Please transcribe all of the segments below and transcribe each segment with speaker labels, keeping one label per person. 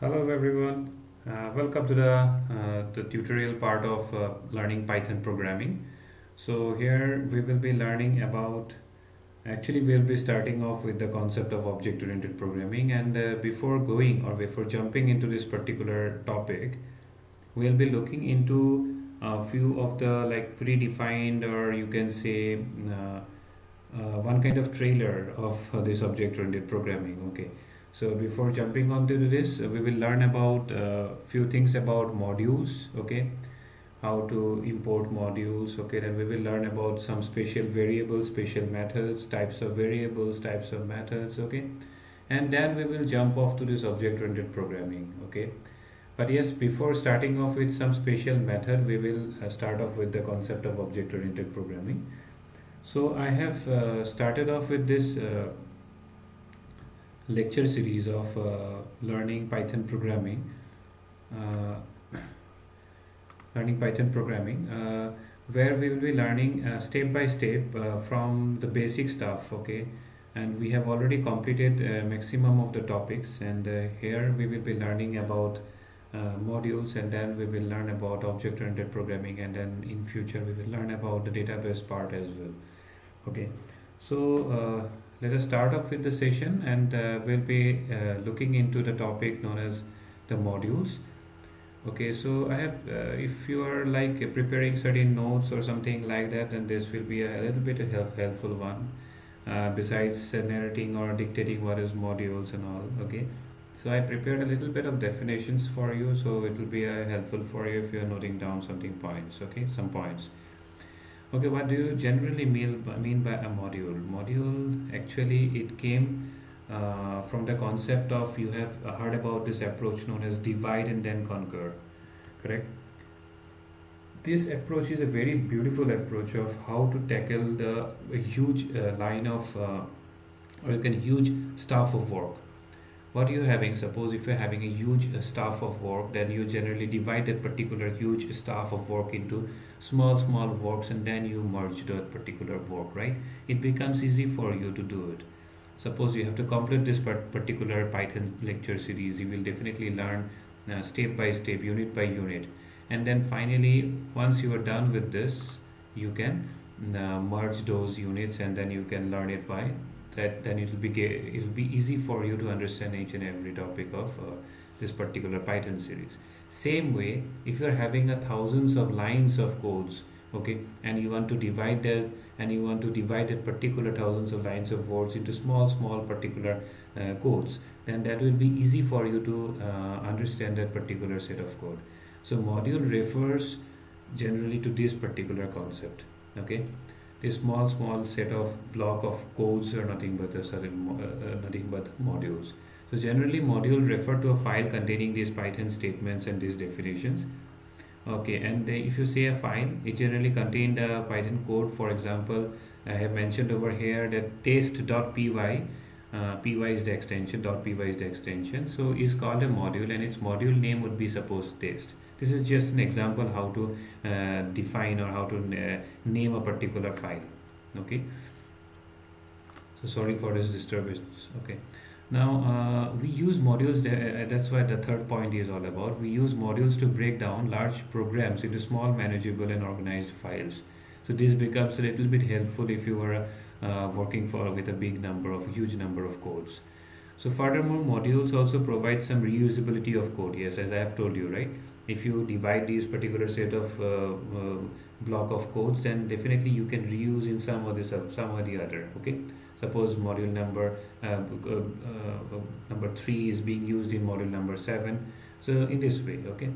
Speaker 1: Hello everyone. Welcome to the tutorial part of learning Python programming. So here we will be learning about actually we'll be starting off with the concept of object oriented programming, and before going or before jumping into this particular topic, we'll be looking into a few of the like predefined, or you can say one kind of trailer of this object oriented programming. Okay, so before jumping onto this, we will learn about few things about modules. Okay, how to import modules. Okay, then we will learn about some special variables, special methods, types of variables, types of methods. Okay, and then we will jump off to this object oriented programming. Okay, but yes, before starting off with some special method, we will start off with the concept of object oriented programming. So I have started off with this lecture series of learning Python programming, uh, where we will be learning step by step from the basic stuff. Okay, and we have already completed maximum of the topics, and here we will be learning about modules, and then we will learn about object-oriented programming, and then in future we will learn about the database part as well. Okay, so let us start off with the session, and we'll be looking into the topic known as the modules. Okay, so I have, if you are like preparing certain notes or something like that, then this will be a little bit helpful one. Besides narrating or dictating what is modules and all. Okay, so I prepared a little bit of definitions for you, so it will be helpful for you if you are noting down something points. Okay, some points. Okay, what do you generally mean by a module? Module, actually, it came from the concept of, you have heard about this approach known as divide and then conquer, correct? This approach is a very beautiful approach of how to tackle the huge line of, or you can huge staff of work. What you're having, suppose if you're having a huge staff of work, then you generally divide that particular huge staff of work into small works, and then you merge that particular work, right? It becomes easy for you to do it. Suppose you have to complete this particular Python lecture series, you will definitely learn step by step, unit by unit, and then finally once you are done with this, you can merge those units, and then you can learn it by that. Then it will be easy for you to understand each and every topic of this particular Python series. Same way, if you are having a thousands of lines of codes, okay, and you want to divide that, and you want to divide that particular thousands of lines of words into small particular codes, then that will be easy for you to understand that particular set of code. So module refers generally to this particular concept. Okay, this small set of block of codes are nothing but nothing but modules. So generally module refer to a file containing these Python statements and these definitions. Okay, and if you say a file, it generally contained a Python code. For example, I have mentioned over here that test.py, py is the extension, .py is the extension, so is called a module, and its module name would be suppose test. This is just an example how to define or how to name a particular file. Okay, so sorry for this disturbance. Okay, now we use modules, that's why the third point is all about. We use modules to break down large programs into small, manageable and organized files. So this becomes a little bit helpful if you are working with a huge number of codes. So furthermore, modules also provide some reusability of code. Yes, as I have told you, right? If you divide these particular set of block of codes, then definitely you can reuse in some or the other. Okay, suppose module number 3 is being used in module number 7. So in this way, okay.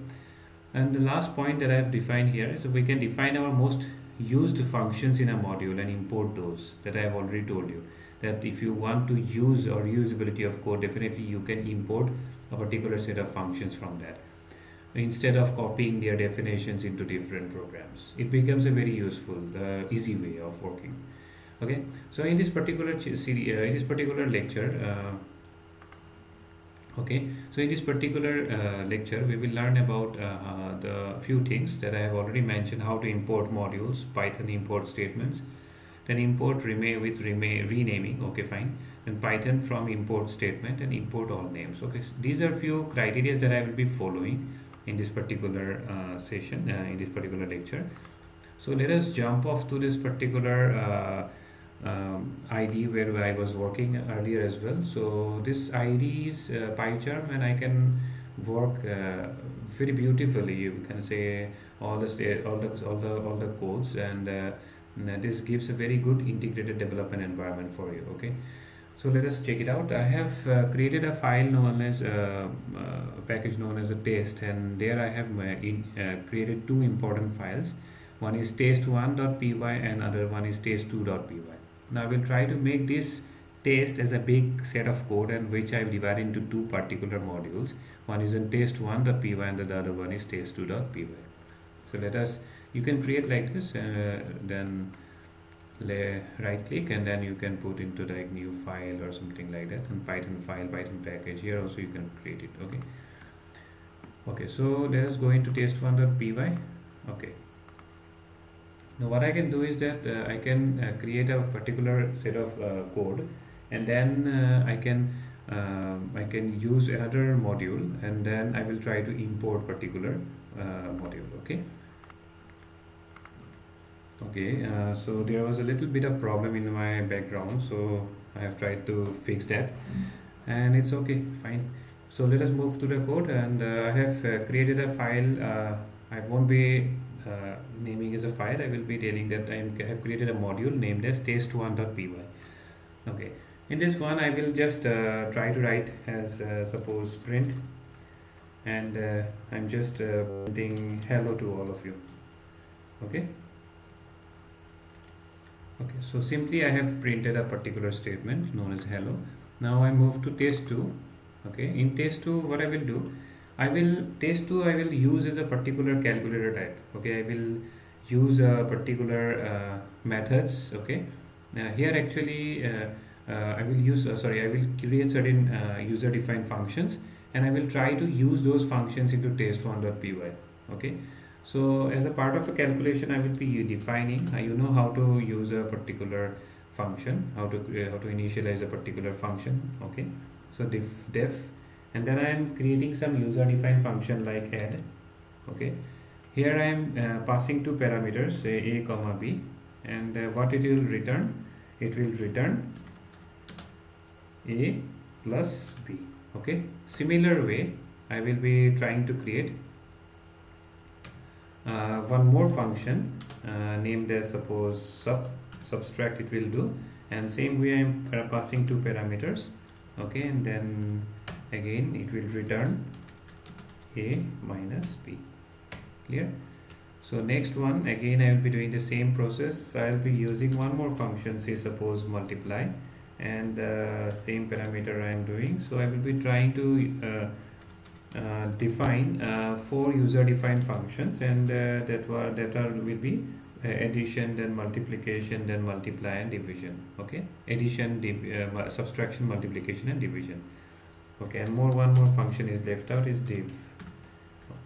Speaker 1: And the last point that I have defined here is we can define our most used functions in a module and import those, that I have already told you. That if you want to use or usability of code, definitely you can import a particular set of functions from that, instead of copying their definitions into different programs. It becomes a very useful, easy way of working. Okay, so in this particular series, in this particular lecture, okay, so in this particular lecture, we will learn about the few things that I have already mentioned: how to import modules, Python import statements, then import renaming. Okay, fine. then Python from import statement and import all names. Okay, so these are few criteria that I will be following in this particular session, in this particular lecture. So let us jump off to this particular ID where I was working earlier as well. So this ID is PyCharm, and I can work very beautifully. You can say all the all the codes, and this gives a very good integrated development environment for you. Okay, so let us check it out. I have created a file known as a package known as a test, and there I have created two important files. One is test1.py and other one is test2.py. Now I will try to make this test as a big set of code, and which I have divided into two particular modules. One is in test1.py and the other one is test2.py. So let us, you can create like this, then right click, and then you can put into like new file or something like that, and Python file, Python package. Here also you can create it. Okay, so let us go into test1.py. Okay, now what I can do is that I can create a particular set of code, and then I can use another module, and then I will try to import particular module. So there was a little bit of problem in my background, so I have tried to fix that, and it's okay, fine. So let us move to the code, and I have created a file. I won't be naming as a file. I will be telling that I have created a module named as test1.py. Okay, in this one I will just try to write as suppose print, and I'm just printing hello to all of you. Okay, so simply I have printed a particular statement known as hello. Now I move to test2. Okay, in test2 what I will do, I will use as a particular calculator type. Okay, I will use a particular methods. Okay, here actually I will use I will create certain user defined functions, and I will try to use those functions into test1.py. Okay, so as a part of a calculation I will be defining, you know how to use a particular function, how to initialize a particular function. Okay, so def, and then I am creating some user defined function like add. Okay, here I am passing two parameters, a comma b, and what it will return, it will return a plus b. Okay, similar way I will be trying to create one more function named as suppose subtract, it will do, and same way I am passing two parameters. Okay, and then again it will return a minus b. Clear? So next one, again I will be doing the same process. I will be using one more function, say suppose multiply, and same parameter I am doing. So I will be trying to define four user defined functions, and that will be addition, then multiplication, then multiply and division. Okay, addition, subtraction, multiplication and division. Okay, and one more function is left out, is div.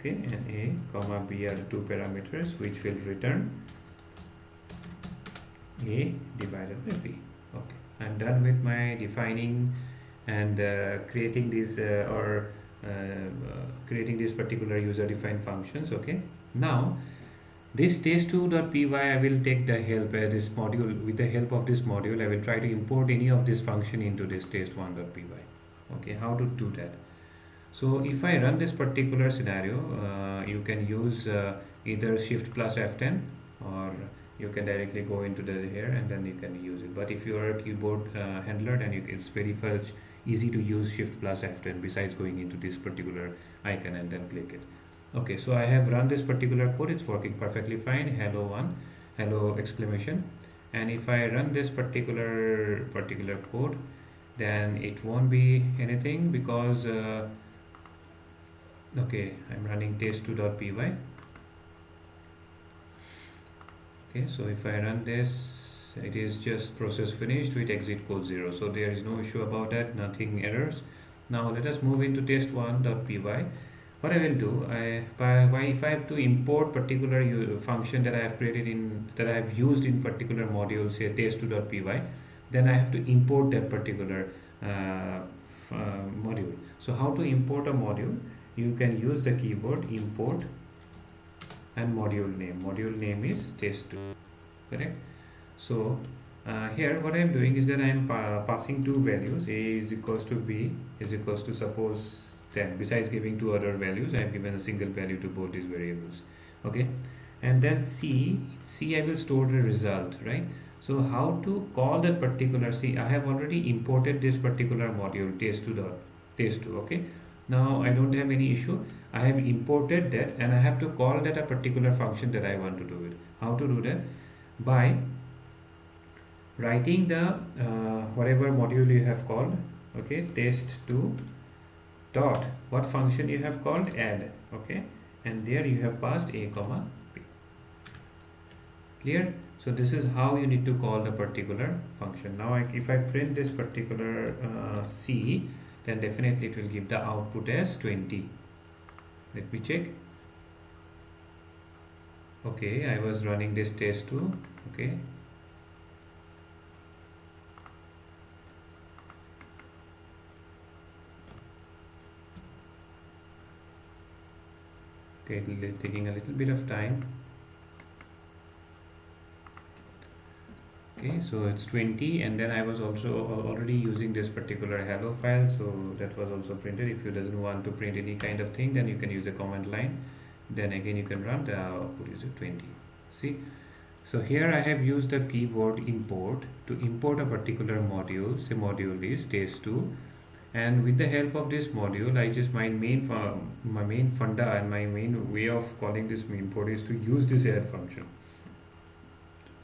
Speaker 1: Okay, and a comma b are the two parameters which will return a divided by b. Okay, I'm done with my defining and creating these creating these particular user defined functions. Okay, now this test2.py I will take the help this module. With the help of this module I will try to import any of this function into this test1.py. Okay, how to do that? So if I run this particular scenario, you can use either shift plus F10, or you can directly go into here and then you can use it. But if you are a keyboard handler, then it's very easy to use shift plus F10 besides going into this particular icon and then click it. Okay, so I have run this particular code. It's working perfectly fine. Hello one, hello exclamation. And if I run this particular code, then it won't be anything, because okay, I'm running test2.py. Okay, so if I run this, it is just process finished with exit code 0, so there is no issue about that, nothing errors. Now let us move into test1.py. What I will do, if I have to import particular function that I have created that I have used in particular module, say test2.py, then I have to import that particular module. So how to import a module? You can use the keyword import and module name. Module name is test2, correct? So here what I am doing is that I am passing two values. A is equals to B is equals to suppose 10. Besides giving two other values, I have given a single value to both these variables. Okay, and then C I will store the result, right? So how to call that particular C? I have already imported this particular module test2. Okay, now I don't have any issue. I have imported that and I have to call that a particular function that I want to do it. How to do that? By writing the whatever module you have called, okay, test2 dot what function you have called, add, okay, and there you have passed a comma b. Clear? So this is how you need to call the particular function. Now if I print this particular C, then definitely it will give the output as 20. Let me check. Okay, I was running this test2. Okay, taking a little bit of time. Okay, so it's 20, and then I was also already using this particular hello file, so that was also printed. If you doesn't want to print any kind of thing, then you can use a command line. Then again you can run the output is 20. See, so here I have used the keyword import to import a particular module. Say module is test2, and with the help of this module, I just my main funda and my main way of calling this import is to use this add function.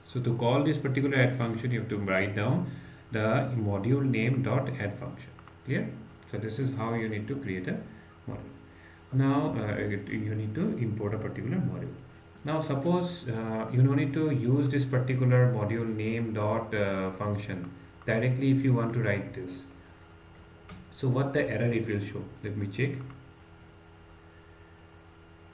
Speaker 1: So to call this particular add function, you have to write down the module name dot add function. Clear? So this is how you need to create a module. Now you need to import a particular module. Now suppose you don't need to use this particular module name dot function directly if you want to write this. So what the error it will show? Let me check.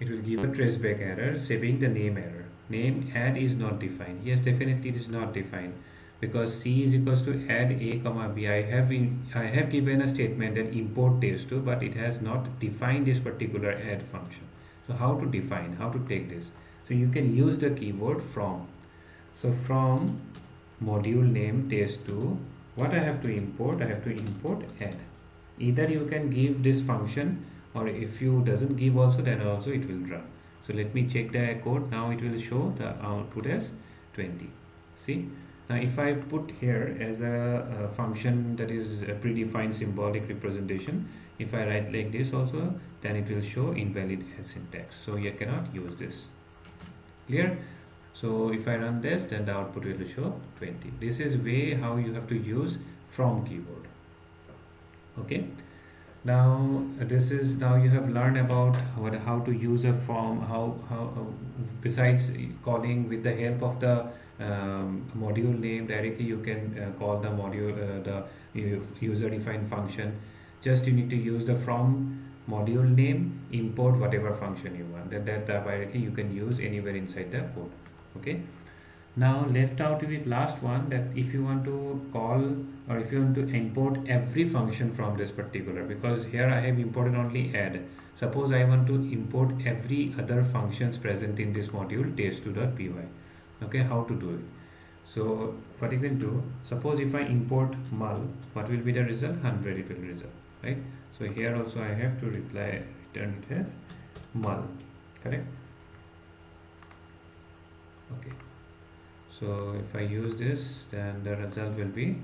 Speaker 1: It will give a traceback error saving the name error. Name add is not defined. Yes, definitely it is not defined because C is equals to add a comma b. I have given a statement that import test2, but it has not defined this particular add function. So how to define? How to take this? So you can use the keyword from. So from module name test2, what I have to import? I have to import add. Either you can give this function, or if you doesn't give also, then also it will run. So let me check the code. Now it will show the output as 20. See, now if I put here as a function that is a predefined symbolic representation, if I write like this also, then it will show invalid add syntax. So you cannot use this. Clear? So if I run this, then the output will show 20. This is way how you have to use from keyword. Okay. Now this is, now you have learned about how to use a from, how besides calling with the help of the module name directly, you can call the module the user defined function. Just you need to use the from module name, import whatever function you want, that directly you can use anywhere inside the code. Okay. Now left out with last one, that if you want to call or if you want to import every function from this particular, because here I have imported only add. Suppose I want to import every other functions present in this module test2.py. Okay, how to do it? So what you can do, suppose if I import mul, what will be the result? 100 it will result, right? So here also I have to return it as mul, correct? Okay. So if I use this, then the result will be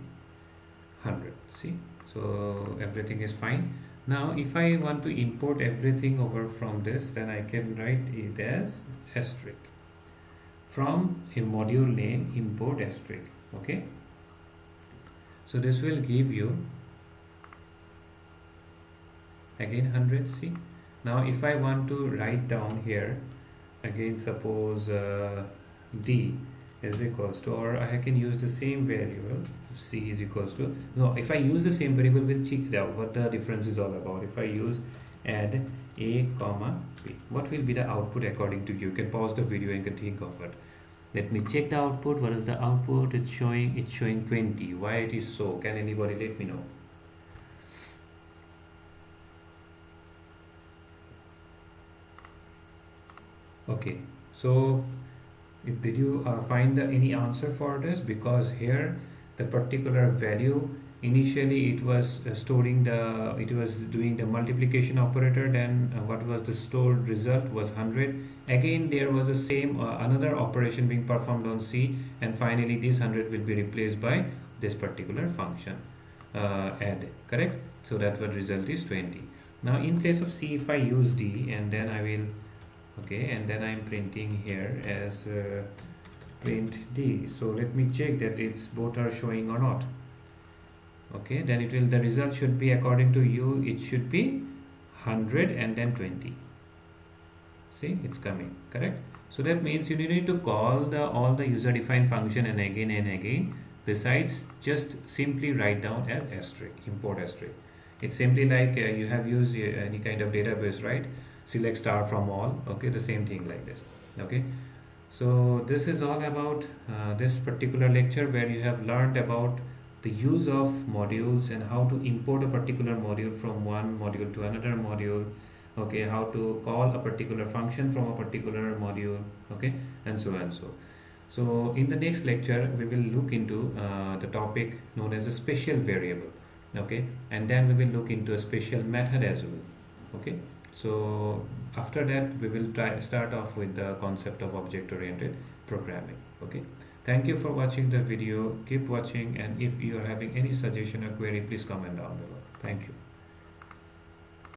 Speaker 1: 100. See, so everything is fine. Now if I want to import everything over from this, then I can write it as asterisk. From a module name, import asterisk. Okay. So this will give you again 100. See, now if I want to write down here again, suppose D is equals to, or I can use the same variable C is equals to, no, if I use the same variable, we'll check it out what the difference is all about. If I use add a comma b, what will be the output according to you? You can pause the video and can think of it. Let me check the output. What is the output? It's showing 20. Why it is so? Can anybody let me know? Okay, so did you find any answer for this? Because here the particular value, initially it was storing the, it was doing the multiplication operator, then what was the stored result was 100. Again there was the same another operation being performed on C, and finally this 100 will be replaced by this particular function add, correct? So that what result is 20. Now in place of C, if I use D, and then I will, okay, and then I'm printing here as print D. So let me check that it's both are showing or not. Okay, then it will, the result should be according to you, it should be 100 and then 20. See, it's coming, correct? So that means you need to call the all the user defined function and again, besides just simply write down as asterisk, import asterisk. It's simply like you have used any kind of database, right? Select star from all. Okay, the same thing like this. Okay, so this is all about this particular lecture, where you have learned about the use of modules and how to import a particular module from one module to another module. Okay, how to call a particular function from a particular module. Okay, and so and so. So in the next lecture we will look into the topic known as a special variable. Okay, and then we will look into a special method as well. Okay, so after that we will start off with the concept of object oriented programming. Okay, thank you for watching the video. Keep watching, and if you are having any suggestion or query, please comment down below. Thank you.